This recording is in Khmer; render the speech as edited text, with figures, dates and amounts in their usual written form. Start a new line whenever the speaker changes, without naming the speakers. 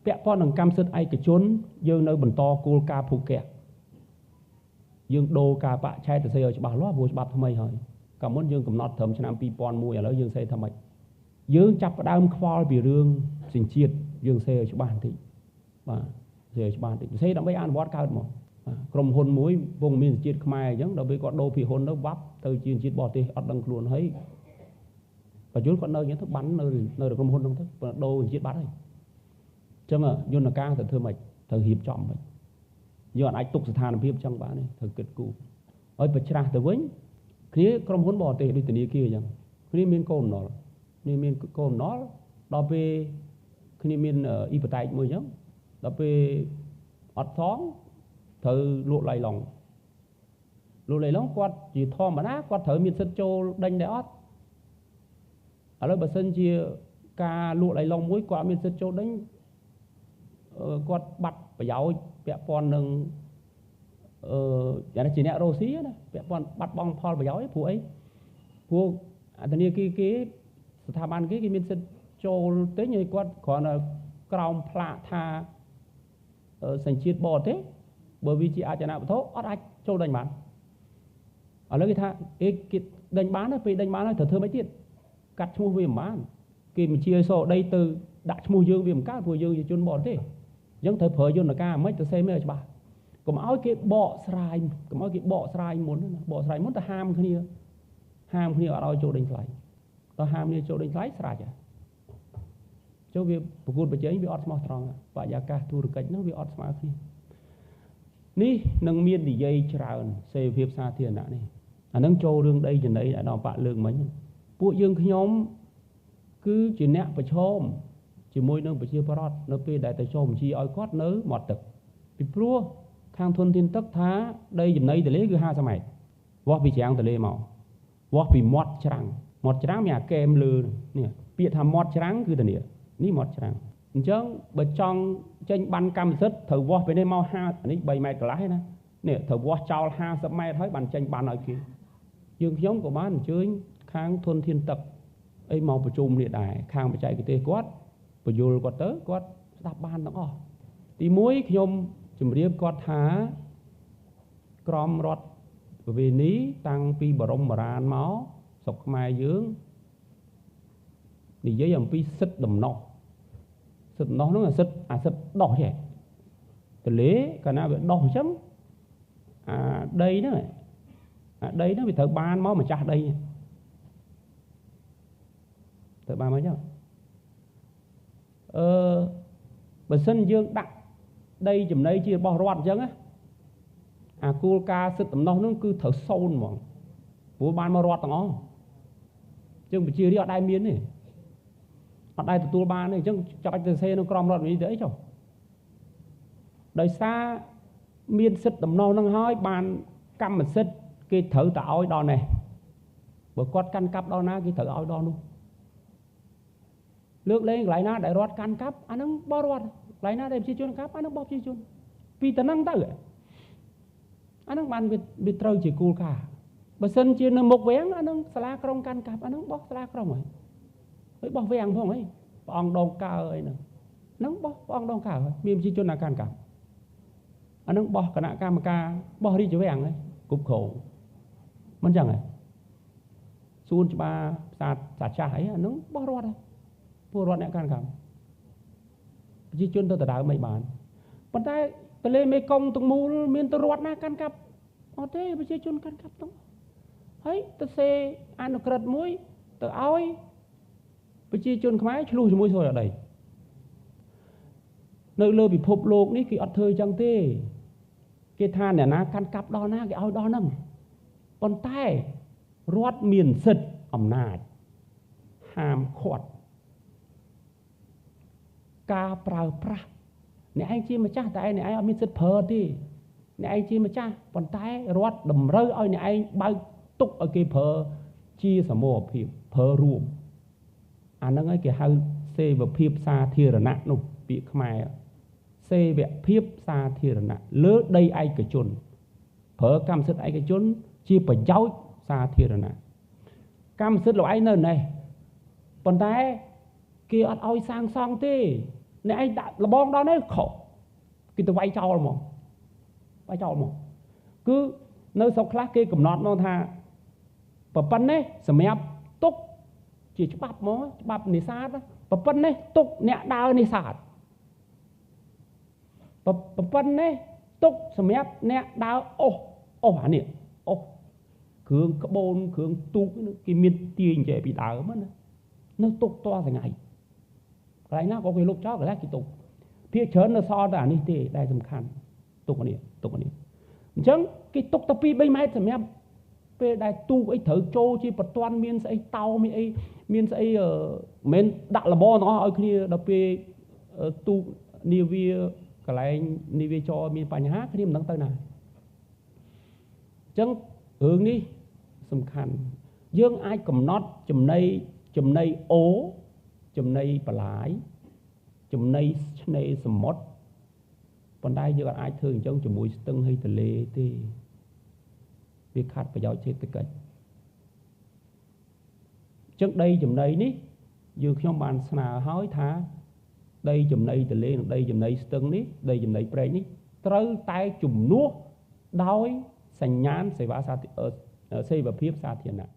ពាក់ព័ន្ធនឹងកម្មសិទ្ធិឯកជនយើងនៅបន្តគោលការណ៍ភូកែយើងដូរការបច្ឆេទទៅសេឲ្យច្បាស់លាស់ព្រោះច្បាប់ថ្មីហើយកាលមុនយើងកំណត់ត្រឹមឆ្នាំ2001ឥឡូវយើងសេថាម៉េចយើងចាប់ផ្ដើមខ្វល់ពីរឿងសិញ្ជាតិយើងសេឲ្យច្បាស់បន្តិចបាទសេឲ្យច្បាស់បន្តិចសេដើម្បីអនុវត្តកើតមកក្រុមហ៊ុនមួយពងមានសិញ្ជាតិខ្មែរអញ្ចឹងដល់ពេលគាត់ដូរពីហ៊ុនទៅវាប់ទៅជាសិញ្ជាតិបរទេសអត់ដឹងខ្លួនហើយបញ្ញុលគាត់នៅអញ្ចឹងទៅបាននៅក្រុមហ៊ុនហ្នឹងទៅដូរសិញ្ជាតិបាត់ហើយអញ្ចឹងយន្តការទៅធ្វើម៉េចត្រូវរៀបចំម៉េចយើងអាចទុកស្ថានភាពចឹងបានទេត្រូវគិតគូរហើយបើច្រាស់ទៅវិញគ្នាក្រុមហ៊ុនបរទេសដូចធនាគារអញ្ចឹងគ្នាមានកូនណុលគ្នាមានកូនណុលដល់ពេលគ្នាមានអ៊ីបតេកមួយអញ្ចឹងដល់ពេលអត់សងត្រូវលក់ឡៃឡុងគាត់ជាធម្មតាគាត់ត្រូវមានសិទ្ធិចូលដេញដែរអត់ឥឡូវបើសិនជាការលក់ឡៃឡុងមួយគាត់អត់មានសិទ្ធិចូលដេញគាត់បាត់ប្រយោជន៍ពាក់ព័ន្ធនឹងយ៉ាងណាជាអ្នករ៉ូស៊ីណាពាក់ព័ន្ធបាត់បង់ផលប្រយោជន៍ព្រោះអីព្រោះធនាគារគេស្ថាប័នគេមានសិទ្ធិចូលទិញឲ្យគាត់គ្រាន់តែក្រោមផ្លាកថាសញ្ជាតិបរទេសបើវាជាអចលនវត្ថុអត់អាចចូលដេញបានឥឡូវគេថាគេដេញបានទៅពេលដេញបានហើយត្រូវធ្វើម៉េចទៀតកាត់ឈ្មោះវាមិនបានគេបញ្ជាឲ្យសដីទៅដាក់ឈ្មោះយើងវាមិនកើតព្រោះយើងជាជនបរទេសអញ្ចឹងត្រូវប្រើយន្តការមិនទៅសេមេឲ្យច្បាស់កុំឲ្យគេបកស្រាយមុនណាបកស្រាយមុនទៅហាមគ្នាអត់ឲ្យចូលដេញថ្លៃដល់ហាមគ្នាចូលដេញថ្លៃស្រាច់ចូលវាប្រកួតប្រជែងវាអត់ស្មោះត្រង់បរិយាកាសធុរកិច្ចហ្នឹងវាអត់ស្មើគ្នានេះនឹងមាននិយាយច្រើនសេរីភាពសាធារណៈនេះអានឹងចូលរឿងដីចំណីឲ្យដល់បាក់លើកមិញពួកយើងខ្ញុំគឺជាអ្នកប្រឈមជាមួយនឹងប្រជាពលរដ្ឋនៅពេលដែលទៅចូលបញ្ជាឲ្យគាត់នៅមាត់ទឹកពីព្រោះខាងធនធានទឹកថាដីចំណីទន្លេគឺ50ម៉ែត្រវាស់ពីច្រាំងទន្លេមកវាស់ពីមាត់ច្រាំងមានអាកែមលើនេះពាក្យថាមាត់ច្រាំងគឺធានានេះមាត់ច្រាំងអញ្ចឹងបើចង់ចេញបានកម្មសិទ្ធិត្រូវវាស់ពីនេះមក50នេះ3ម៉ែត្រកន្លះឯណានេះត្រូវវាស់ចោល50ម៉ែត្រហើយបានចេញបានឲ្យគេយើងខ្ញុំក៏បានអញ្ជើញខាងធនធានទឹកអីមកប្រជុំនេះដែរខាងបច្ចេកទេសគាត់បញ្យល់គាត់ទៅគាត់ស្ដាប់បានទាំងអស់ទី1ខ្ញុំជម្រាបគាត់ថាក្រមរដ្ឋប្រវេណីតាំងពីបរមរានមកស្រុកខ្មែរយើងនិយាយអំពីសិទ្ធិដំណោះហ្នឹងអាសិទ្ធិដោះចេះទន្លេកាលណាវាដោះអញ្ចឹងអាដីហ្នឹងវាត្រូវបានមកម្ចាស់ដីត្រូវបានមកអញ្ចឹងបើសិនយើងដាក់ដីចំណីជារបស់រដ្ឋអញ្ចឹងណាអាគោលការណ៍សិទ្ធិដំណោះហ្នឹងគឺត្រូវសូន្យហ្មងព្រោះបានមករដ្ឋទាំងអស់អញ្ចឹងប្រជារាស្ត្រអត់ដែលមានទេអត់ដែលទទួលបានទេអញ្ចឹងចង់ទៅសេក្នុងក្រមរដ្ឋវិន័យទៅអីចុះដោយសារមានសិទ្ធិដំណោះហ្នឹងហើយបានកម្មសិទ្ធិគេត្រូវតែឲ្យដល់នេះបើគាត់កាន់កាប់ដល់ណាគេត្រូវឲ្យដល់នោះលើកលែងកន្លែងណាដែលរដ្ឋកាន់កាប់អាហ្នឹងបោះរដ្ឋកន្លែងណាដែលប្រជាជនកាប់អាហ្នឹងបោះប្រជាជនពីតំណឹងទៅអាហ្នឹងបានវាត្រូវជាគោលការណ៍បើសិនជានៅមុខវាំងអាហ្នឹងសាលាក្រុងកាន់កាប់អាហ្នឹងបោះសាលាក្រុងហើយបោះវាំងផងអីព្រះអង្គដងកើអីហ្នឹងបោះព្រះអង្គដងកើហើយមានប្រជាជនណាកាន់កាប់អាហ្នឹងបោះគណៈកម្មការបោះរាជវាំងហើយគ្រប់គ្រងមិនចឹងហ៎សួនច្បារផ្សារសាចាស់អីអាហ្នឹងបោះរដ្ឋហើយពលរដ្ឋអ្នកកាន់កាប់ប្រជាជនទៅដណ្ដើមមិនបានប៉ុន្តែទន្លេមេគង្គទាំងមូលមានទៅរដ្ឋណាកាន់កាប់អត់ទេប្រជាជនកាន់កាប់ទាំងហើយទៅសេអនុក្រឹត្យមួយទៅឲ្យប្រជាជនខ្មែរឆ្លោះជាមួយសុរដីនៅលើពិភពលោកនេះគេអត់ធ្វើអញ្ចឹងទេគេថាអ្នកណាកាន់កាប់ដល់ណាគេឲ្យដល់ហ្នឹងប៉ុន្តែរដ្ឋមានសិទ្ធិអំណាចហាមឃាត់ការប្រើប្រាស់អ្នកឯងជាម្ចាស់តែឯងអ្នកឯងអត់មានសិទ្ធិប្រើទេអ្នកឯងជាម្ចាស់ប៉ុន្តែរដ្ឋតម្រូវឲ្យអ្នកឯងបើកទុកឲ្យគេប្រើជាសមរភាពប្រើរួមអាហ្នឹងហើយគេហៅសេវភាពសាធារណៈនោះពាក្យខ្មែរសេវភាពសាធារណៈលើដីឯកជនប្រើកម្មសិទ្ធិឯកជនជាប្រយោជន៍សាធារណៈកម្មសិទ្ធិលោកឯងនៅនេះប៉ុន្តែគេអត់ឲ្យសាងសង់ទេ អ្នកឯងដាក់លបងដល់នេះខុសគេទៅវាយចោលហ្មងវាយចោលហ្មងគឺនៅស្រុកខ្លះគេកំណត់មកថាប៉ុណ្ណេះសម្រាប់ទុកជាច្បាប់ហ្មងច្បាប់នេសាទប៉ុណ្ណេះទុកអ្នកដើរនេសាទប៉ុណ្ណេះទុកសម្រាប់អ្នកដើរអូសអានេះអូសគ្រឿងក្បូនគ្រឿងទូកគេមានទាញចេះពីដើមណានៅទុកតសថ្ងៃកន្លែងណាក៏គេលុបចោលកន្លែងគេទុកភាគច្រើននៅសល់តែអានេះទេដែលសំខាន់ទុកអានេះអញ្ចឹងគេទុកតែ2-3ម៉ែត្រសម្រាប់ពេលដែលទូកអីត្រូវចូលជាបន្ទាន់មានស្អីតោមានស្អីមិនដាក់លបងទាំងអស់ឲ្យគ្នាដល់ពេលទូកនាវាកន្លែងនាវាចរមានបញ្ហាគ្នាមិនដឹងទៅណាអញ្ចឹងរឿងនេះសំខាន់យើងអាចកំណត់ចំណីអូចំណីបន្លាយចំណីឆ្នេរសមុទ្រប៉ុន្តែយើងអាចធ្វើអញ្ចឹងជាមួយស្ទឹងហើយទន្លេទេវាខាត់ប្រយោជន៍សេដ្ឋកិច្ចអញ្ចឹងដីចំណីនេះយើងខ្ញុំបានស្នើឲ្យថាដីចំណីទន្លេនិងដីចំណីស្ទឹងនេះដីចំណីព្រែកនេះត្រូវតែជំនួសដោយសញ្ញាណសេវាភាពសាធារណៈ